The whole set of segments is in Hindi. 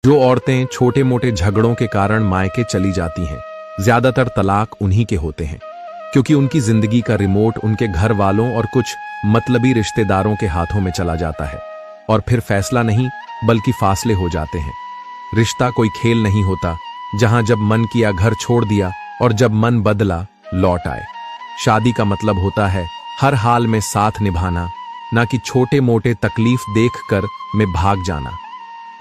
जो औरतें छोटे मोटे झगड़ों के कारण मायके चली जाती हैं, ज्यादातर तलाक उन्हीं के होते हैं, क्योंकि उनकी जिंदगी का रिमोट उनके घर वालों और कुछ मतलबी रिश्तेदारों के हाथों में चला जाता है और फिर फैसला नहीं बल्कि फासले हो जाते हैं। रिश्ता कोई खेल नहीं होता जहां जब मन किया घर छोड़ दिया और जब मन बदला लौट आए। शादी का मतलब होता है हर हाल में साथ निभाना, ना कि छोटे मोटे तकलीफ देखकर में भाग जाना।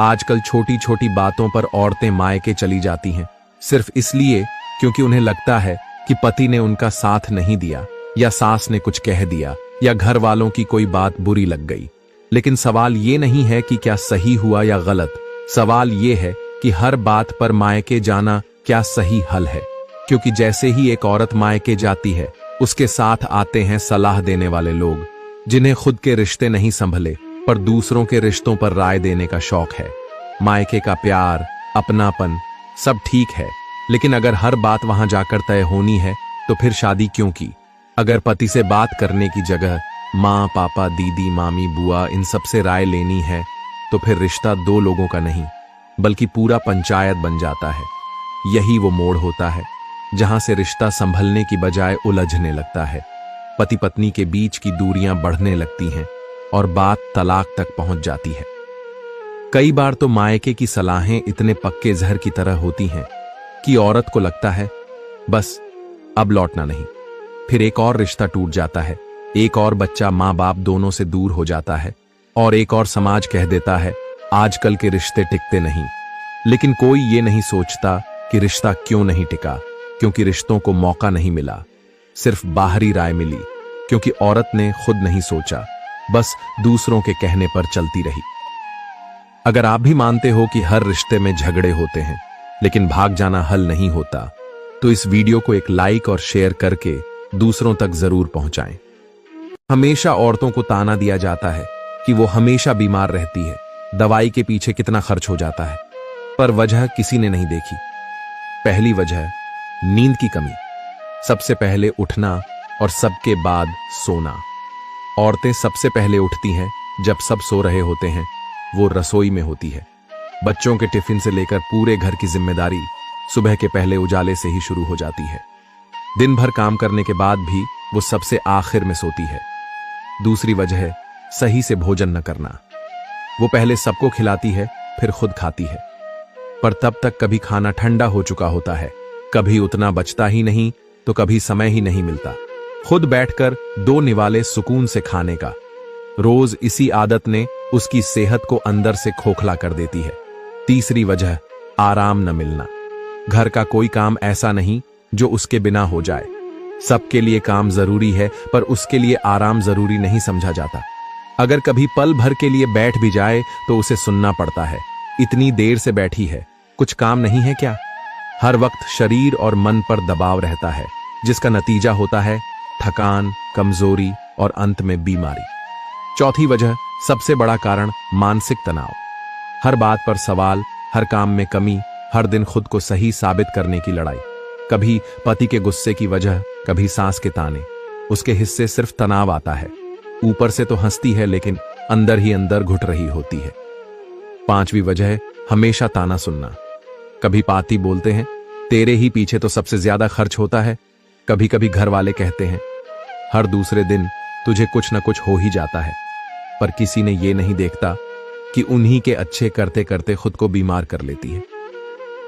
आजकल छोटी छोटी बातों पर औरतें मायके चली जाती हैं, सिर्फ इसलिए क्योंकि उन्हें लगता है कि पति ने उनका साथ नहीं दिया या सास ने कुछ कह दिया या घर वालों की कोई बात बुरी लग गई। लेकिन सवाल ये नहीं है कि क्या सही हुआ या गलत, सवाल ये है कि हर बात पर मायके जाना क्या सही हल है। क्योंकि जैसे ही एक औरत मायके जाती है, उसके साथ आते हैं सलाह देने वाले लोग, जिन्हें खुद के रिश्ते नहीं संभले पर दूसरों के रिश्तों पर राय देने का शौक है। मायके का प्यार, अपनापन सब ठीक है, लेकिन अगर हर बात वहां जाकर तय होनी है तो फिर शादी क्यों की। अगर पति से बात करने की जगह माँ, पापा, दीदी, मामी, बुआ इन सब से राय लेनी है तो फिर रिश्ता दो लोगों का नहीं बल्कि पूरा पंचायत बन जाता है। यही वो मोड़ होता है जहां से रिश्ता संभलने की बजाय उलझने लगता है। पति पत्नी के बीच की दूरियां बढ़ने लगती हैं और बात तलाक तक पहुंच जाती है। कई बार तो मायके की सलाहें इतने पक्के जहर की तरह होती हैं कि औरत को लगता है बस अब लौटना नहीं। फिर एक और रिश्ता टूट जाता है, एक और बच्चा माँ बाप दोनों से दूर हो जाता है और एक और समाज कह देता है आजकल के रिश्ते टिकते नहीं। लेकिन कोई ये नहीं सोचता कि रिश्ता क्यों नहीं टिका, क्योंकि रिश्तों को मौका नहीं मिला, सिर्फ बाहरी राय मिली, क्योंकि औरत ने खुद नहीं सोचा, बस दूसरों के कहने पर चलती रही। अगर आप भी मानते हो कि हर रिश्ते में झगड़े होते हैं लेकिन भाग जाना हल नहीं होता, तो इस वीडियो को एक लाइक और शेयर करके दूसरों तक जरूर पहुंचाएं। हमेशा औरतों को ताना दिया जाता है कि वो हमेशा बीमार रहती है, दवाई के पीछे कितना खर्च हो जाता है, पर वजह किसी ने नहीं देखी। पहली वजह नींद की कमी, सबसे पहले उठना और सबके बाद सोना। औरतें सबसे पहले उठती हैं जब सब सो रहे होते हैं, वो रसोई में होती है। बच्चों के टिफिन से लेकर पूरे घर की जिम्मेदारी सुबह के पहले उजाले से ही शुरू हो जाती है। दिन भर काम करने के बाद भी वो सबसे आखिर में सोती है। दूसरी वजह है सही से भोजन न करना। वो पहले सबको खिलाती है फिर खुद खाती है, पर तब तक कभी खाना ठंडा हो चुका होता है, कभी उतना बचता ही नहीं तो कभी समय ही नहीं मिलता खुद बैठकर दो निवाले सुकून से खाने का। रोज इसी आदत ने उसकी सेहत को अंदर से खोखला कर देती है। तीसरी वजह आराम न मिलना। घर का कोई काम ऐसा नहीं जो उसके बिना हो जाए। सबके लिए काम जरूरी है पर उसके लिए आराम जरूरी नहीं समझा जाता। अगर कभी पल भर के लिए बैठ भी जाए तो उसे सुनना पड़ता है, इतनी देर से बैठी है, कुछ काम नहीं है क्या। हर वक्त शरीर और मन पर दबाव रहता है, जिसका नतीजा होता है थकान, कमजोरी और अंत में बीमारी। चौथी वजह सबसे बड़ा कारण मानसिक तनाव। हर बात पर सवाल, हर काम में कमी, हर दिन खुद को सही साबित करने की लड़ाई। कभी पति के गुस्से की वजह, कभी सास के ताने। उसके हिस्से सिर्फ तनाव आता है, ऊपर से तो हंसती है लेकिन अंदर ही अंदर घुट रही होती है। पांचवी वजह हमेशा ताना सुनना। कभी पाती बोलते हैं तेरे ही पीछे तो सबसे ज्यादा खर्च होता है, कभी कभी घर वाले कहते हैं हर दूसरे दिन तुझे कुछ न कुछ हो ही जाता है, पर किसी ने ये नहीं देखता कि उन्हीं के अच्छे करते करते खुद को बीमार कर लेती है।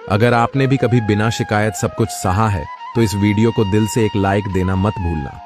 अगर आपने भी कभी बिना शिकायत सब कुछ सहा है तो इस वीडियो को दिल से एक लाइक देना मत भूलना।